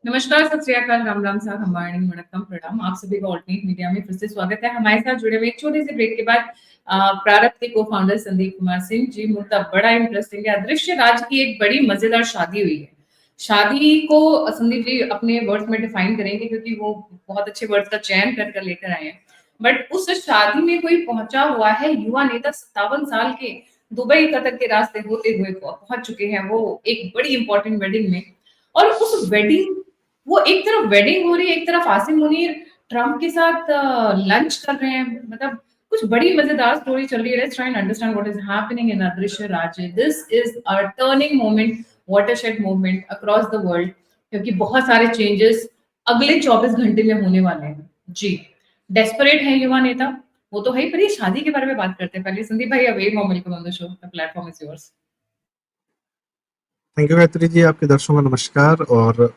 नमस्कार, सत श्री अकाल, राम राम साहब, हमारी वणक्कम प्रणाम। आप सभी का ऑल्टरनेट मीडिया में फिर से स्वागत है। हमारे साथ जुड़े हुए एक छोटे से ब्रेक के बाद प्रारंभ के को-फाउंडर संदीप कुमार सिंह जी। मुद्दा बड़ा इंटरेस्टिंग है। अदृश्य राज की एक बड़ी मजेदार शादी हुई है। शादी को संदीप जी अपने वर्ड्स में डिफाइन करेंगे क्योंकि वो बहुत अच्छे वर्ड्स का चयन कर कर लेकर आए हैं। बट उस शादी में कोई पहुंचा हुआ है युवा नेता 57 साल के, दुबई कतर के रास्ते होते हुए पहुंच चुके हैं वो एक बड़ी इंपॉर्टेंट वेडिंग में। और उस वेडिंग वो एक तरफ वेडिंग हो रही है, एक तरफ आसिम मुनीर ट्रम्प के साथ लंच कर रहे हैं। मतलब कुछ बड़ी मजेदार स्टोरी चल रही है। Let's try and understand what is happening in अदृश्य राज्य। This is a turning moment, watershed movement across the world, क्योंकि बहुत सारे चेंजेस अगले 24 घंटे में होने वाले हैं। जी, डेस्परेट है युवा नेता, वो तो है ही, पर ये शादी के बारे में बात करते हैं। पहले संदीप भाई, a very warm welcome on the show. The platform is yours. Thank you Gayatri ji, आपके दर्शकों को नमस्कार। और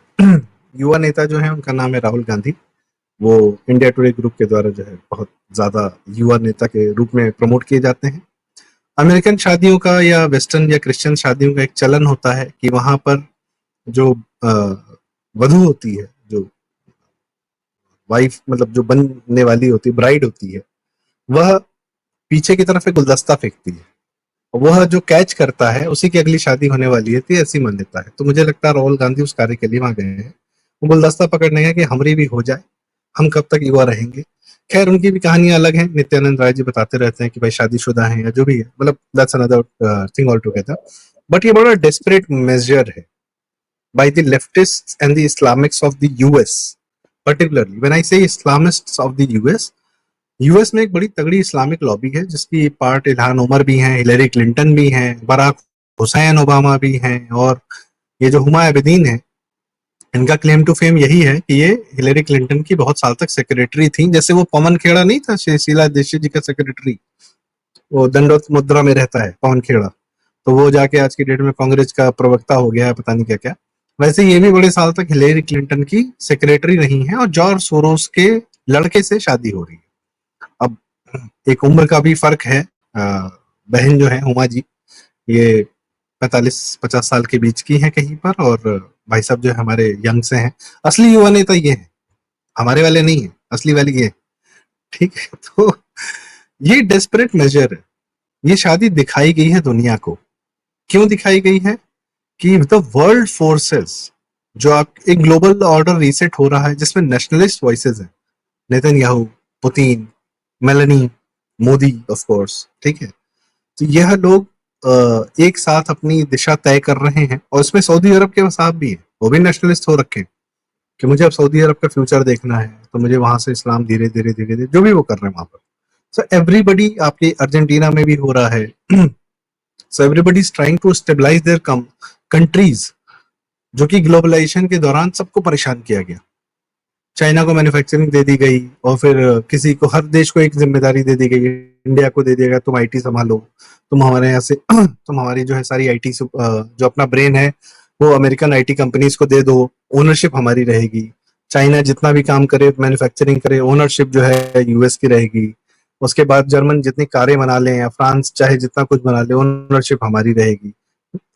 युवा नेता जो है उनका नाम है राहुल गांधी। वो इंडिया टुडे ग्रुप के द्वारा जो है बहुत ज्यादा युवा नेता के रूप में प्रमोट किए जाते हैं। अमेरिकन शादियों का या वेस्टर्न या क्रिश्चियन शादियों का एक चलन होता है कि वहां पर जो वधु होती है, जो वाइफ मतलब जो बनने वाली होती है, ब्राइड होती है, वह पीछे की तरफ एक गुलदस्ता फेंकती है। वह जो कैच करता है उसी की अगली शादी होने वाली है, तो ऐसी मान्यता है। तो मुझे लगता है राहुल गांधी उस कार्य के लिए वहां गए हैं, वो गुलदस्ता पकड़ने का कि हमारी भी हो जाए, हम कब तक युवा रहेंगे। खैर, उनकी भी कहानियां अलग हैं। नित्यानंद राय जी बताते रहते हैं कि भाई शादीशुदा हैं या जो भी है, मतलब that's another thing all together. But ये बड़ा डेस्परेट मेजर है by the leftists and the Islamics of the US, particularly when I say Islamists of the US में एक बड़ी तगड़ी इस्लामिक लॉबी है जिसकी पार्ट इल्हान उमर भी हैं, हिलरी क्लिंटन भी हैं, बराक हुसैन ओबामा भी हैं, और ये जो हुमा अबदीन है, इनका क्लेम टू फेम यही है कि ये हिलरी क्लिंटन की बहुत साल तक सेक्रेटरी थी। जैसे वो पवन खेड़ा नहीं था, शीला दीक्षित जी का सेक्रेटरी, वो दंडोत मुद्रा में रहता है पवन खेड़ा, तो वो जाके आज की डेट में कांग्रेस का प्रवक्ता हो गया है, पता नहीं क्या क्या। वैसे ये भी बड़े साल तक हिलेरी क्लिंटन की सेक्रेटरी रही हैं और जॉर्ज सोरोस के लड़के से शादी हो रही है। अब एक उम्र का भी फर्क है। बहन जो है हुमा जी, ये 45-50 साल के बीच की हैं कहीं पर, और भाई साहब जो है हमारे यंग से हैं। असली युवा नेता ये है, हमारे वाले नहीं है, असली वाली ये। ठीक है, तो ये डेस्परेट मेजर है। ये शादी दिखाई गई है दुनिया को। क्यों दिखाई गई है? कि द वर्ल्ड फोर्सेस, जो आप एक ग्लोबल ऑर्डर रीसेट हो रहा है जिसमें नेशनलिस्ट वॉइसेस हैं, Netanyahu, Putin, Melanie, Modi of course, ठीक है। तो यह लोग एक साथ अपनी दिशा तय कर रहे हैं, और इसमें सऊदी अरब के साथ भी है, वो भी नेशनलिस्ट हो रखे हैं कि मुझे अब सऊदी अरब का फ्यूचर देखना है, तो मुझे वहां से इस्लाम धीरे धीरे धीरे धीरे जो भी वो कर रहे हैं वहां पर। सो एवरीबडी, आपके अर्जेंटीना में भी हो रहा है। So everybody is trying to stabilise their countries, जो कि ग्लोबलाइजेशन के दौरान सबको परेशान किया गया। चाइना को मैन्युफैक्चरिंग दे दी गई, और फिर किसी को, हर देश को एक जिम्मेदारी दे दी गई। इंडिया को दे दिया गया, तुम आईटी संभालो, तुम हमारे यहाँ से तुम हमारी जो है सारी आईटी जो अपना ब्रेन है वो अमेरिकन आईटी कंपनीज को दे दो, ओनरशिप हमारी रहेगी। चाइना जितना भी काम करे, मैन्युफैक्चरिंग करे, ओनरशिप जो है यूएस की रहेगी। उसके बाद जर्मन जितनी कारें बना ले, या फ्रांस चाहे जितना कुछ बना ले, ओनरशिप हमारी रहेगी।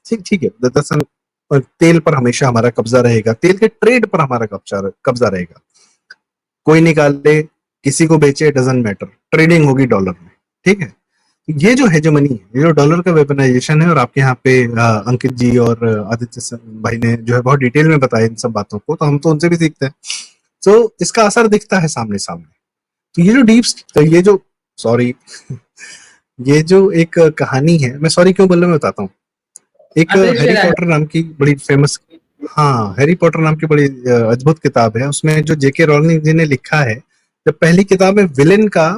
ठीक ठीक है, दरअसल तेल पर हमेशा हमारा कब्जा रहेगा, तेल के ट्रेड पर हमारा कब्जा रहेगा। कोई निकाले, किसी को बेचे, डजंट मैटर, ट्रेडिंग होगी डॉलर में। ठीक है, ये जो हेजेमनी है, ये जो डॉलर का वेपनाइजेशन है, और आपके यहाँ पे अंकित जी और आदित्य भाई ने जो है बहुत डिटेल में बताया इन सब बातों को, तो हम तो उनसे भी सीखते हैं। तो इसका असर दिखता है सामने सामने। तो ये जो ये जो सॉरी ये जो एक कहानी है, मैं सॉरी क्यों बोल रहा हूँ मैं बताता हूँ। एक हैरी पॉटर नाम की बड़ी फेमस, हाँ, हैरी पॉटर नाम की बड़ी अद्भुत किताब है। उसमें जो जेके रोलिंग जी ने लिखा है, जब पहली किताब में विलेन का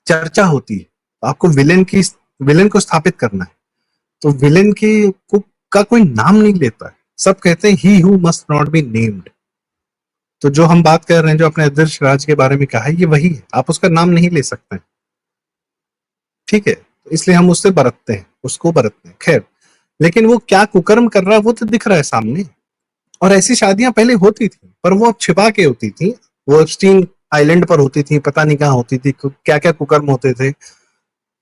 चर्चा होती है, तो आपको विलेन को स्थापित करना है, तो विलेन का कोई नाम नहीं लेता है, सब कहते हैं he who must not be named. तो जो हम बात कर रहे हैं, जो अपने आदर्श राज के बारे में कहा है, ये वही है, आप उसका नाम नहीं ले सकते। ठीक है, तो इसलिए हम उसको बरतते हैं। खैर, लेकिन वो क्या कुकर्म कर रहा है वो तो दिख रहा है सामने। और ऐसी शादियां पहले होती थी, पर वो अब छिपा के होती थी, वो एप्स्टीन आइलैंड पर होती थी, पता नहीं कहाँ होती थी, क्या क्या कुकर्म होते थे।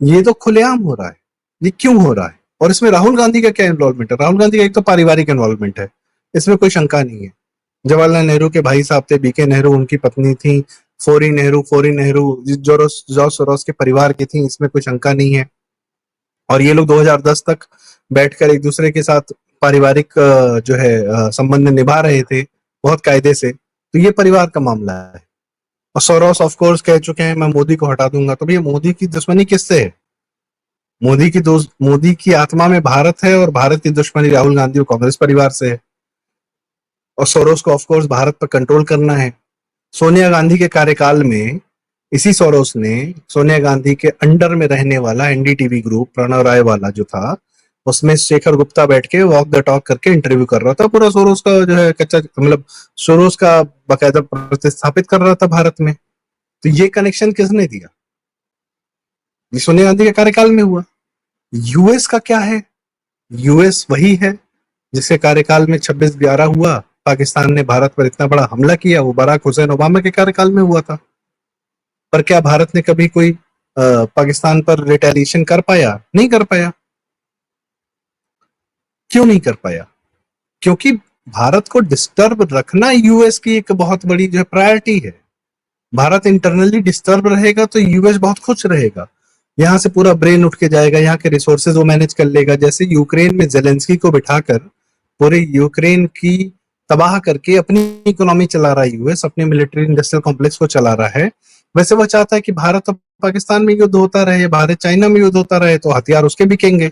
ये तो खुलेआम हो रहा है। ये क्यों हो रहा है? और इसमें राहुल गांधी का क्या इन्वॉल्वमेंट है? राहुल गांधी का एक तो पारिवारिक इन्वॉल्वमेंट है, इसमें कोई शंका नहीं है। जवाहरलाल नेहरू के भाई साहब थे बीके नेहरू, उनकी पत्नी थी फोरी नेहरू जॉर्ज सोरोस के परिवार की थी, इसमें कोई शंका नहीं है। और ये लोग 2010 तक बैठकर एक दूसरे के साथ पारिवारिक जो है संबंध निभा रहे थे बहुत कायदे से। तो ये परिवार का मामला है। और सोरोस ऑफ कोर्स कह चुके हैं मैं मोदी को हटा दूंगा। तो भैया मोदी की दुश्मनी किससे है? मोदी की आत्मा में भारत है और भारत की दुश्मनी राहुल गांधी और कांग्रेस परिवार से है। और सोरोस को ऑफ कोर्स भारत पर कंट्रोल करना है। सोनिया गांधी के कार्यकाल में इसी सोरोस ने सोनिया गांधी के अंडर में रहने वाला एनडीटीवी ग्रुप प्रणव राय वाला जो था, उसमें शेखर गुप्ता बैठ के वॉक द टॉक करके इंटरव्यू कर रहा था। पूरा सोरोस का जो है कच्चा मतलब सोरोस का बाकायदा प्रतिस्थापित कर रहा था भारत में। तो ये कनेक्शन किसने दिया? ये सोनिया गांधी के कार्यकाल में हुआ। यूएस का क्या है? यूएस वही है जिसके कार्यकाल में 26/11 हुआ, पाकिस्तान ने भारत पर इतना बड़ा हमला किया, वो बराक हुसैन ओबामा के कार्यकाल में हुआ था। पर क्या भारत ने कभी कोई पाकिस्तान पर रिटेलिएशन कर पाया? नहीं कर पाया। क्यों नहीं कर पाया? क्योंकि भारत को डिस्टर्ब रखना यूएस की एक बहुत बड़ी जो है प्रायोरिटी है। भारत इंटरनली डिस्टर्ब रहेगा तो यूएस बहुत खुश रहेगा। यहाँ से पूरा ब्रेन उठ के जाएगा, यहाँ के रिसोर्सेज वो मैनेज कर लेगा। जैसे यूक्रेन में जेलेंस्की को बिठाकर पूरे यूक्रेन की तबाह करके अपनी इकोनॉमी चला रहा है यूएस, अपने मिलिट्री इंडस्ट्रियल कॉम्प्लेक्स को चला रहा है, वैसे वो चाहता है कि भारत और पाकिस्तान में युद्ध होता रहे, भारत चाइना में युद्ध होता रहे, तो हथियार उसके बिकेंगे।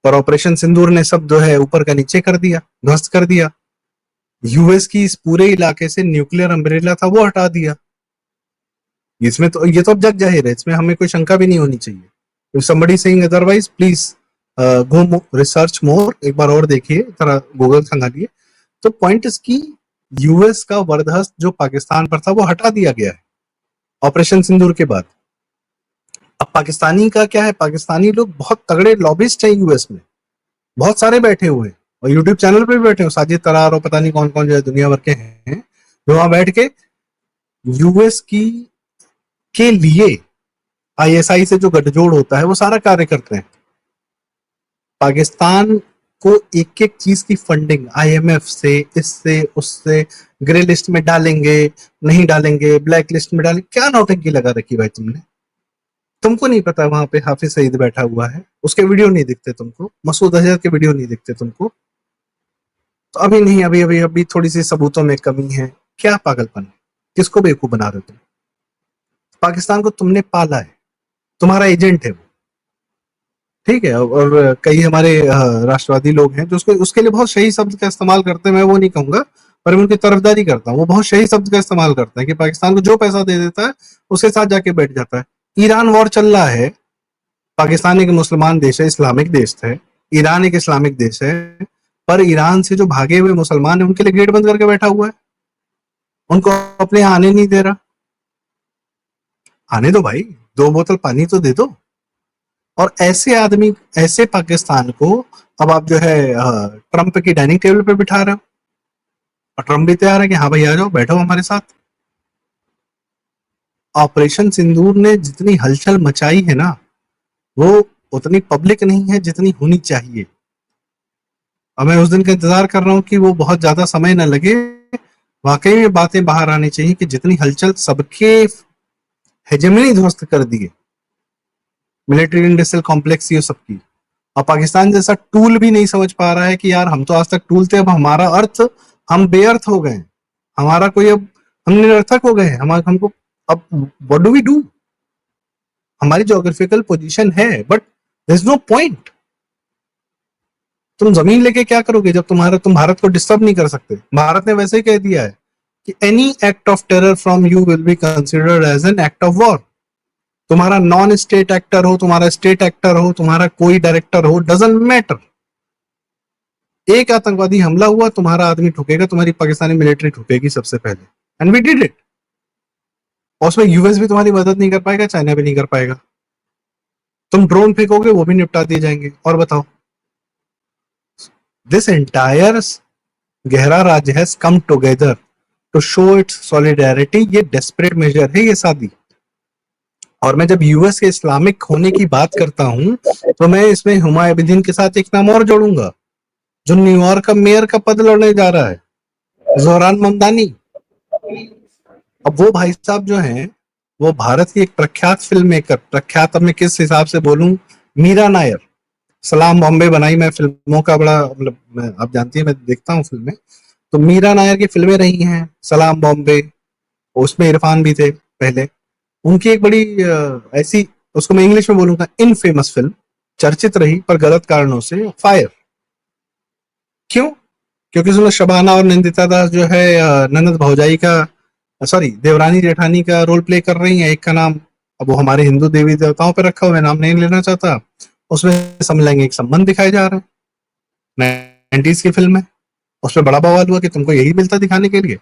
पर ऑपरेशन सिंदूर ने सब जो है ऊपर का नीचे कर दिया, ध्वस्त कर दिया। यूएस की इस पूरे इलाके से न्यूक्लियर अम्ब्रेला था वो हटा दिया। इसमें तो ये तो अब जग जाहिर है, इसमें हमें कोई शंका भी नहीं होनी चाहिए। If somebody saying otherwise please go research more, एक बार और देखिए, जरा गूगल खंगालिए। तो पॉइंट इज की यूएस का वरदहस्त जो पाकिस्तान पर था वो हटा दिया गया है ऑपरेशन सिंदूर के बाद। अब पाकिस्तानी का क्या है? पाकिस्तानी लोग बहुत तगड़े लॉबिस्ट हैं यूएस में, बहुत सारे बैठे हुए हैं और यूट्यूब चैनल पे भी बैठे हो, साजिद तरार और पता नहीं कौन कौन जो है दुनिया भर के हैं, जो वहां बैठ के यूएस की के लिए आईएसआई से जो गठजोड़ होता है वो सारा कार्य करते हैं। पाकिस्तान को एक एक चीज की फंडिंग आईएमएफ से, इससे उससे, ग्रे लिस्ट में डालेंगे, नहीं डालेंगे, ब्लैक लिस्ट में डालेंगे। क्या नौटंकी लगा रखी भाई तुमने? तुमको नहीं पता वहां पे हाफिज सईद बैठा हुआ है, उसके वीडियो नहीं दिखते तुमको, मसूद अजहर के वीडियो नहीं दिखते तुमको? तो अभी नहीं, अभी अभी अभी थोड़ी सी सबूतों में कमी है। क्या पागलपन है? किसको बेवकूफ बना रहे हो तुम? पाकिस्तान को तुमने पाला है, तुम्हारा एजेंट है वो, ठीक है। और कई हमारे राष्ट्रवादी लोग हैं जो उसके लिए बहुत सही शब्द का इस्तेमाल करते हैं, मैं वो नहीं कहूंगा, पर मैं उनकी तरफदारी करता हूँ। वो बहुत सही शब्द का इस्तेमाल करते हैं कि पाकिस्तान को जो पैसा दे देता है उसके साथ जाके बैठ जाता है। ईरान वॉर चल रहा है, पाकिस्तान एक मुसलमान देश है, इस्लामिक देश है, ईरान एक इस्लामिक देश है, पर ईरान से जो भागे हुए मुसलमान है उनके लिए गेट बंद करके बैठा हुआ है, उनको अपने यहाँ आने नहीं दे रहा। आने दो भाई, 2 बोतल पानी तो दे दो। और ऐसे आदमी, ऐसे पाकिस्तान को अब आप जो है ट्रंप की डाइनिंग टेबल पे बिठा रहे हो, और ट्रंप भी तैयार है कि हाँ भाई आ जाओ, बैठो हमारे साथ। ऑपरेशन सिंदूर ने जितनी हलचल मचाई है ना, वो उतनी पब्लिक नहीं है जितनी होनी चाहिए। और मैं उस दिन का इंतजार कर रहा हूँ कि वो बहुत ज्यादा समय न लगे, वाकई में बातें बाहर आनी चाहिए कि जितनी हलचल, सबके हेजेमनी ध्वस्त कर दिए, मिलिट्री इंडस्ट्रियल कॉम्प्लेक्स ये सबकी। और पाकिस्तान जैसा टूल भी नहीं समझ पा रहा है कि यार हम तो आज तक टूल थे, अब हमारा अर्थ, हम बेअर्थ हो गए, हमारा कोई अब, हम निरर्थक हो गए, हमारा, हमको अब व्हाट डू वी डू? हमारी ज्योग्राफिकल पोजीशन है but there is no point. तुम जमीन लेके क्या करोगे जब तुम भारत को डिस्टर्ब नहीं कर सकते? भारत ने वैसे ही कह दिया है कि any act of terror from you will be considered as an act of war. तुम्हारा नॉन स्टेट एक्टर हो, तुम्हारा स्टेट एक्टर हो, तुम्हारा कोई डायरेक्टर हो, डजंट मैटर। एक आतंकवादी हमला हुआ, तुम्हारा आदमी ठुकेगा, तुम्हारी पाकिस्तानी मिलिट्री ठुकेगी सबसे पहले, एंड वी डिड इट। और उसमें यूएस भी तुम्हारी मदद नहीं कर पाएगा, चाइना भी नहीं कर पाएगा। तुम ड्रोन फेंकोगे वो भी निपटा दिए जाएंगे। और बताओ, दिस एंटायर गहरा राज्य has come together to show its solidarity. ये डेस्परेट मेजर है ये शादी। और मैं जब यूएस के इस्लामिक होने की बात करता हूं तो मैं इसमें हुमायूं अबिदीन के साथ एक नाम और जोड़ूंगा, जो न्यूयॉर्क का मेयर का पद लड़ने जा रहा है। जोहरान ममदानी। अब वो भाई साहब जो हैं, वो भारत की एक प्रख्यात फिल्म मेकर, प्रख्यात अब मैं किस हिसाब से बोलूं, मीरा नायर, सलाम बॉम्बे बनाई। मैं फिल्मों का बड़ा मतलब, आप जानती है मैं देखता हूँ फिल्में, तो मीरा नायर की फिल्में रही हैं, सलाम बॉम्बे, उसमें इरफान भी थे पहले। उनकी एक बड़ी ऐसी, उसको मैं इंग्लिश में बोलूंगा इनफेमस फिल्म, चर्चित रही पर गलत कारणों से, फायर। क्यों? क्योंकि उसमें शबाना और निंदिता दास जो है ननद भौजाई का, सॉरी देवरानी जेठानी का रोल प्ले कर रही हैं। एक का नाम, अब वो हमारे हिंदू देवी देवताओं पे रखा हुआ है, नाम नहीं लेना चाहता। उसमें समलैंगिक संबंध दिखाए जा रहे हैं, 90s की फिल्म है। उसमें बड़ा बवाल हुआ कि तुमको यही मिलता दिखाने के लिए।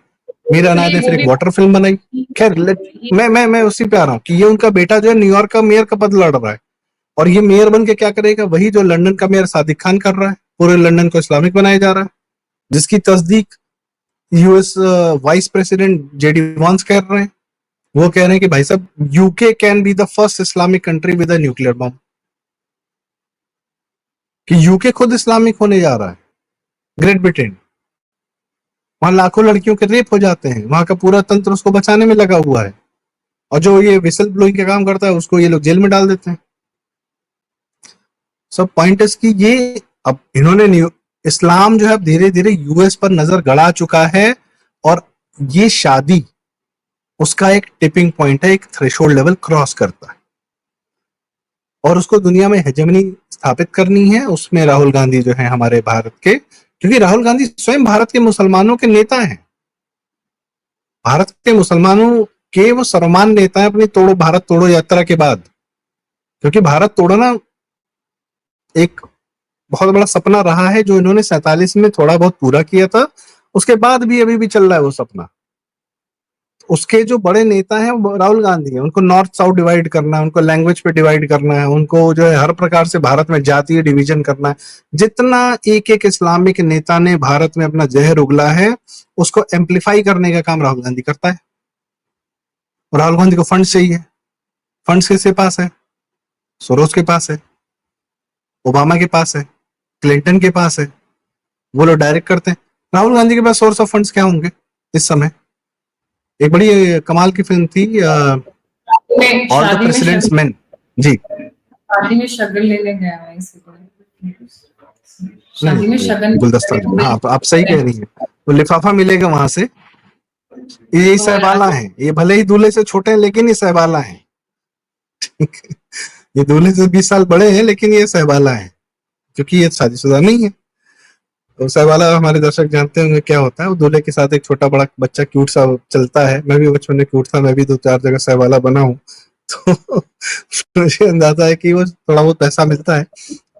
मीरा नायर एक्चुअली ने वो फिर एक भी वाटर फिल्म बनाई। खैर मैं उसी पे आ रहा हूँ कि ये उनका बेटा जो है न्यूयॉर्क का मेयर का पद लड़ रहा है, और ये मेयर बन के क्या करेगा, वही जो लंदन का मेयर सादिक खान कर रहा है, पूरे लंदन को इस्लामिक बनाया जा रहा है, जिसकी तस्दीक US vice president JD Vance कर रहे हैं। वो कह रहे हैं कि भाई साहब, UK can be the first Islamic country with a nuclear bomb, कि यूके खुद इस्लामिक होने जा रहा है। ग्रेट ब्रिटेन, वहां लाखों लड़कियों के रेप हो जाते हैं, वहां का पूरा तंत्र उसको बचाने में लगा हुआ है, और जो ये विसल ब्लोइंग का काम करता है उसको ये लोग जेल में डाल देते हैं। सब पॉइंट है कि ये, अब इन्होंने इस्लाम जो है अब धीरे धीरे यूएस पर नजर गड़ा चुका है, और ये शादी उसका एक टिपिंग पॉइंट है, एक थ्रेशोल्ड लेवल क्रॉस करता है, और उसको दुनिया में हेजेमनी स्थापित करनी है। उसमें राहुल गांधी जो है हमारे भारत के, क्योंकि राहुल गांधी स्वयं भारत के मुसलमानों के नेता हैं, भारत के मुसलमानों के वो सर्वमान नेता हैं अपनी तोड़ो भारत तोड़ो यात्रा के बाद। क्योंकि भारत तोड़ना एक बहुत बड़ा सपना रहा है, जो इन्होंने 47 में थोड़ा बहुत पूरा किया था, उसके बाद भी अभी भी चल रहा है वो सपना। उसके जो बड़े नेता हैं वो राहुल गांधी हैं, उनको नॉर्थ साउथ डिवाइड करना है, उनको लैंग्वेज पे डिवाइड करना है, उनको जो है हर प्रकार से भारत में जातीय डिवीजन करना है। जितना एक एक इस्लामिक नेता ने भारत में अपना जहर उगला है, उसको एम्पलीफाई करने का काम राहुल गांधी करता है। और राहुल गांधी को फंड चाहिए, फंड्स किसके पास है? सोरोस के पास है, ओबामा के पास है, क्लिंटन के पास है, वो लोग डायरेक्ट करते हैं। राहुल गांधी के पास सोर्स ऑफ फंड्स क्या होंगे इस समय? एक बड़ी कमाल की फिल्म थी, में ऑल द प्रेसिडेंट्स मेन। जी, शादी में शगन लेने गया है इसी को। नहीं शादी में वो शगन गुलदस्ता, हाँ आप सही कह रही हैं, तो लिफाफा मिलेगा वहां से। ये तो सहबाला राजू हैं, ये भले ही दूल्हे से छोटे हैं लेकिन ये सहबाला हैं। ये दूल्हे से 20 साल बड़े हैं लेकिन ये सहबाला हैं, क्योंकि ये शादीशुदा नहीं है। तो सहबाला हमारे दर्शक जानते होंगे क्या होता है, वो दूल्हे के साथ एक छोटा बड़ा बच्चा क्यूट सा चलता है। मैं भी बचपन में क्यूट था, मैं भी 2-4 जगह सहबाला बना हूँ। तो मुझे अंदाजा है कि वो थोड़ा बहुत पैसा मिलता है।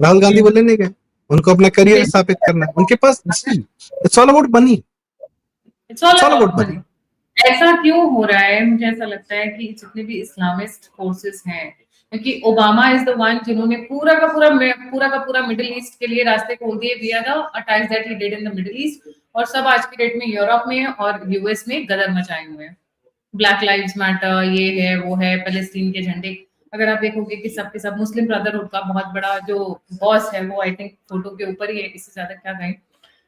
राहुल गांधी बोले नहीं गए, उनको अपना करियर स्थापित करना है, उनके पास it's all about money, it's all it's all about about money. Money. ऐसा क्यों हो रहा है? मुझे ऐसा लगता है कि जितने भी इस्लामिस्ट फोर्सेस हैं, क्योंकि ओबामा इज द वन जिन्होंने पूरा का पूरा मिडिल ईस्ट के लिए रास्ते खोल दिए विया the attacks that he did in the middle east, और सब आज की डेट में यूरोप में और यूएस में गदर मचाए हुए हैं। ब्लैक लाइव्स मैटर, ये है वो है, पैलेस्टीन के झंडे, अगर आप देखोगे कि सबके सब मुस्लिम ब्रदरहुड का बहुत बड़ा जो बॉस है वो आई थिंक फोटो के ऊपर ही है, इससे ज्यादा क्या कहें।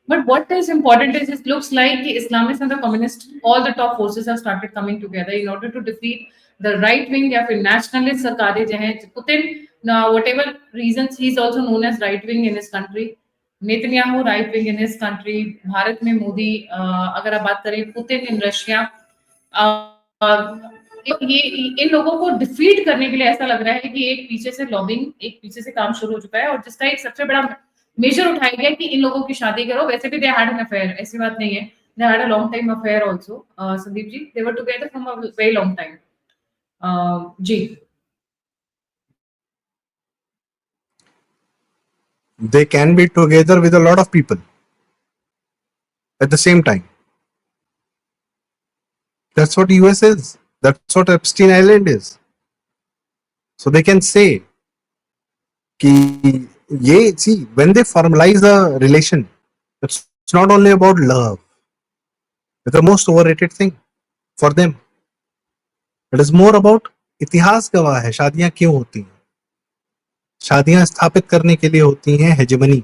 But what is important is it looks like the Islamists and the communists, all the top forces have started coming together in order to defeat the right wing या फिर nationalist सरकारें जो हैं। Putin, whatever reasons, he is also known as right wing in his country. Netanyahu right wing in his country. Bharat में मोदी, अगर आप बात करें पुतिन इन रशिया, ये इन लोगों को डिफीट करने के लिए ऐसा लग रहा है कि एक पीछे से लॉबिंग, एक पीछे से काम शुरू हो चुका है, और जिसका एक सबसे बड़ा मेजर उठाया गया कि इन लोगों की शादी करो। वैसे भी दे हैड एन अफेयर, ऐसी बात नहीं है, they had a long time affair also. Sandeep ji, they were together from a very long time. जी, They can be together with a lot of people at the same time. That's what US is. That's what Epstein Island is. So they can say कि ये, see, when they formalize a relation, it's not only about love. It's the most overrated thing for them. It is more about, इतिहास गवाह है शादियां क्यों होती हैं। शादियां स्थापित करने के लिए होती हैं हेजेमनी,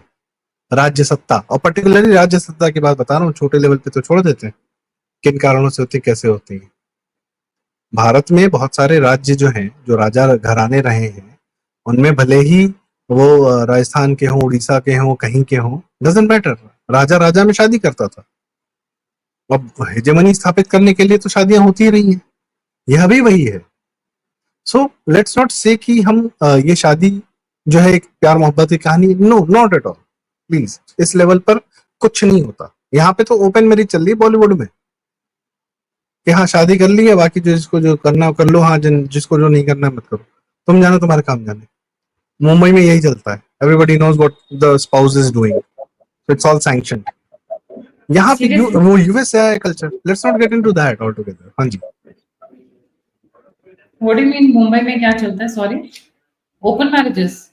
राज्य सत्ता, और पर्टिकुलरली राज्य सत्ता की बात बता रहा हूँ, छोटे लेवल पे तो छोड़ देते हैं, किन कारणों से होती है, कैसे होती है। भारत में बहुत सारे राज्य जो हैं, जो राजा घराने रहे हैं, उनमें भले ही वो राजस्थान के हों, उड़ीसा के हों, कहीं के हों, डजंट मैटर, राजा राजा में शादी करता था। अब हेजेमनी स्थापित करने के लिए तो शादियां होती ही रही हैं, यह भी वही है। सो लेट्स नॉट से कि हम ये शादी जो है एक प्यार मोहब्बत की कहानी, no not at all, please. इस लेवल पर कुछ नहीं होता। यहाँ पे तो ओपन मैरिज चल रही है बॉलीवुड में, कि हाँ शादी कर ली है, बाकी जो जिसको जो करना हो कर लो, हाँ जिसको जो नहीं करना मत करो, तुम जानो तुम्हारे काम जाने। मुंबई में यही चलता है, everybody knows what the spouse is doing, it's all sanctioned. यहाँ पे सीरियसली, वो यूएस से आया culture, let's not get into that all together. हाँ जी, what do you mean Mumbai में क्या चलता है? Sorry, open marriages?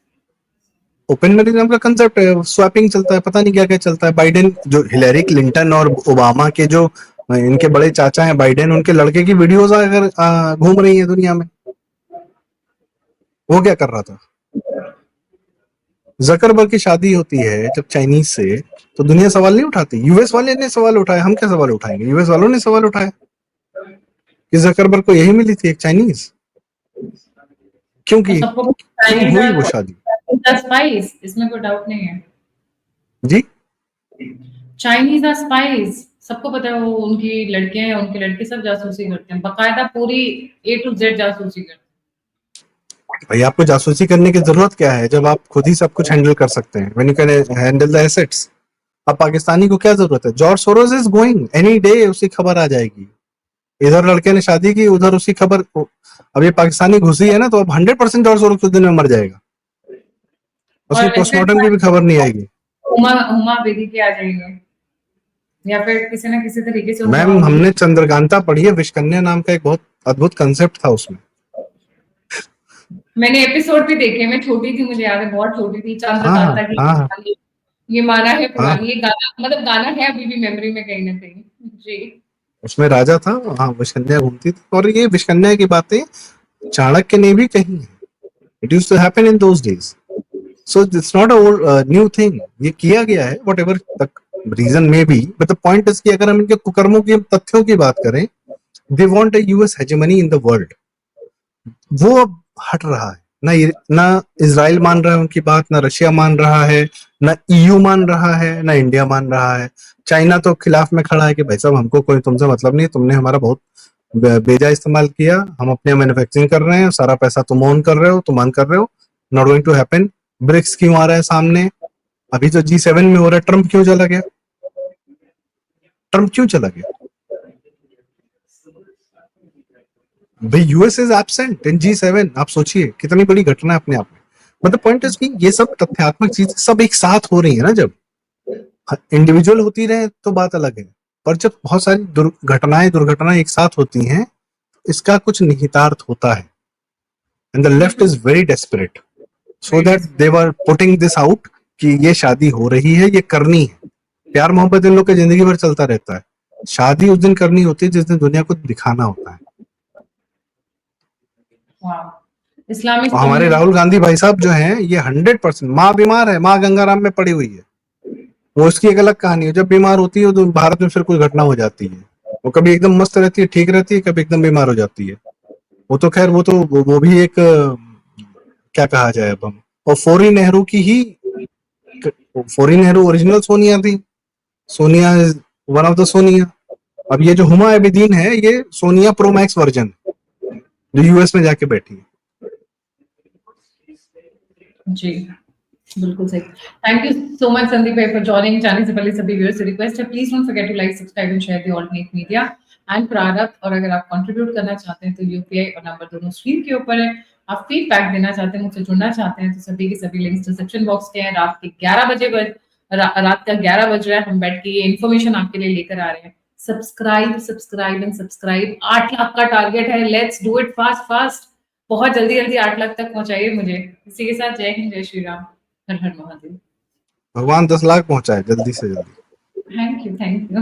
Open marriage नाम का कंसेप्ट है, स्वैपिंग चलता है, पता नहीं क्या क्या चलता है। बाइडेन, जो हिलेरी क्लिंटन और ओबामा के जो इनके बड़े चाचा हैं बाइडेन, उनके लड़के की वीडियोस अगर घूम रही है दुनिया में, वो क्या कर रहा था। जकरबर्ग की शादी होती है जब चाइनीज से, तो दुनिया सवाल नहीं उठाती, यूएस वाले ने सवाल उठाया, हम क्या सवाल उठाएंगे, यूएस वालों ने सवाल उठाया कि जकरबर्ग को यही मिली थी एक चाइनीज, और क्योंकि सबको क्यों चाइनीज हुई वो शादी। स्पाइस, इसमें कोई डाउट नहीं है। जी, चाइनीज आर स्पाइस, सबको पता है, वो उनकी लड़के हैं, उनके लड़के सब जासूसी करते हैं, बकायदा पूरी ए टू जेड जासूसी करते भाई आपको जासूसी करने की जरूरत क्या है जब आप खुद ही सब कुछ हैंडल कर सकते हैं, when you can handle the assets. अब पाकिस्तानी को क्या जरूरत है, George Soros is going any day, उसकी खबर आ जाएगी। इधर लड़के ने शादी की, उधर उसकी खबर। अब ये पाकिस्तानी घुसी है ना, तो अब 100% जॉर्ज सोरोस कुछ दिन में मर जाएगा, हैं। उसकी और पोस्टमार्टम की भी खबर नहीं आएगी। हुमा हुमा बेदी के आ जाएंगे, या फिर किसी ना किसी तरीके से हुमा मैम होगी। हमने चंद्रकांता पढ़ी है, विश्वकन्या नाम का एक बहुत अद्भुत कंसेप्ट था उसमें। मैंने एपिसोड भी देखे, मैं छोटी थी, मुझे याद है, बहुत छोटी थी। हाँ हाँ चंद्रकांता की हाँ कहानी, ये माना है हाँ, पुरानी, ये गाना, मतलब गाना है अभी भी मेमोरी में कहीं ना कहीं। जी। उसमें राजा था, हाँ विश्वकन्या घूमती थी, और ये विश्वकन्या की बातें चाणक्य ने भी कही है। It used to happen in those days, so it's not a new thing, ये किया गया है, whatever reason may be, but the point is कि अगर हम इनके कुकर्मों की तथ्यों की बात करें, they want a US hegemony in the world, वो अब हट रहा है। ना इजराइल मान रहा है उनकी बात, ना रशिया मान रहा है, ना ईयू मान रहा है, ना इंडिया मान रहा है। चाइना तो खिलाफ में खड़ा है कि भाई साहब हमको कोई तुमसे मतलब नहीं, तुमने हमारा बहुत बेजा इस्तेमाल किया, हम अपने मैन्युफैक्चरिंग कर रहे हैं, सारा पैसा तुम ओन कर रहे हो, तुम अर्न कर रहे हो, not going to happen. BRICS क्यों आ रहा है सामने, अभी तो G7 में हो रहा है, ट्रम्प क्यों चला गया, ट्रम्प क्यों चला गया भाई, US is absent in G7, आप सोचिए कितनी बड़ी घटना है अपने आप में। मतलब पॉइंट इज कि ये सब तथ्यात्मक चीजें सब एक साथ हो रही है ना, जब इंडिविजुअल होती रहे तो बात अलग है, पर जब बहुत सारी दुर्घटनाएं एक साथ होती हैं, इसका कुछ निहितार्थ होता है, एंड द लेफ्ट बिल्कुल, is very desperate, so very that they were putting this out कि ये शादी हो रही है, ये करनी है। प्यार मोहब्बत इन लोग के जिंदगी भर चलता रहता है, शादी उस दिन करनी होती है जिस दिन दुनिया को दिखाना होता है। इस्लामिक और हमारे कम्युनिटी। राहुल गांधी भाई साहब जो हैं, ये 100%, माँ बीमार है, माँ गंगाराम में पड़ी हुई है, वो उसकी एक अलग कहानी है। जब बीमार होती है तो भारत में फिर कोई घटना हो जाती है, वो कभी एकदम मस्त रहती है, ठीक रहती है, कभी एकदम बीमार हो जाती है। वो तो खैर वो भी एक क्या कहा जाए अब हम, और फोरी नेहरू की ही, फोरी नेहरू ओरिजिनल सोनिया थी, Sonia is one of the Sonia. अब ये जो हुमा अबिदीन है, ये सोनिया प्रो मैक्स वर्जन, जो यूएस में जाके बैठी है। जी, बिल्कुल सही। Thank you so much Sandeep भाई फॉर जॉइनिंग। जाने से पहले सभी व्यूअर्स से रिक्वेस्ट है, please don't forget to like, subscribe and share the alternate media and Prarabdh. और अगर आप कंट्रीब्यूट करना चाहते हैं तो यूपीआई और नंबर दोनों स्क्रीन के ऊपर है। आप फीडबैक देना चाहते हैं, मुझसे जुड़ना चाहते हैं, तो सभी के सभी लिंक्स डिस्क्रिप्शन बॉक्स के हैं। रात के 11 बजे रात का 11 बज रहा है, हम बैठ के ये इन्फॉर्मेशन आपके लिए लेकर आ रहे हैं। Subscribe subscribe and subscribe. 8 lakh का टारगेट है, let's do it fast fast. बहुत जल्दी जल्दी 8 लाख तक पहुंचाइए मुझे। इसी के साथ जय हिंद, जय श्री राम, हर हर महादेव। भगवान 10 लाख पहुंचाए जल्दी से जल्दी। Thank you, thank you.